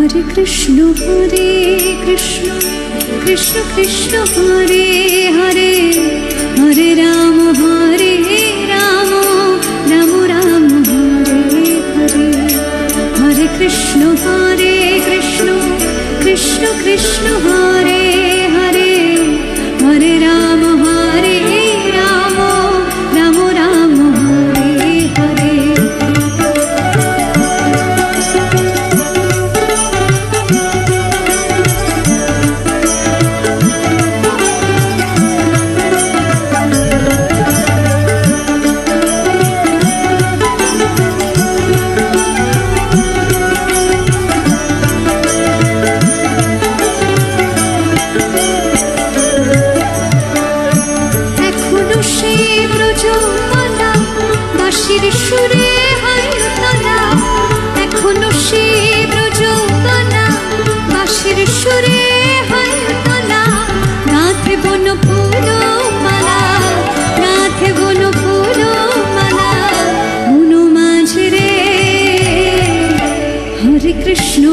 हरे कृष्ण कृष्ण कृष्ण हरे हरे हरे राम राम राम हरे हरे हरे कृष्ण कृष्ण कृष्ण हरे हरे हरे राम राम राम हरे हरे সুরে হায়তলা এখনো সে ব্রজতলা বাঁশির সুরে হায়তলা গাঁথে বন ফুল মালা গাঁথে বন ফুল মালা মন মাঝে রে হরে কৃষ্ণ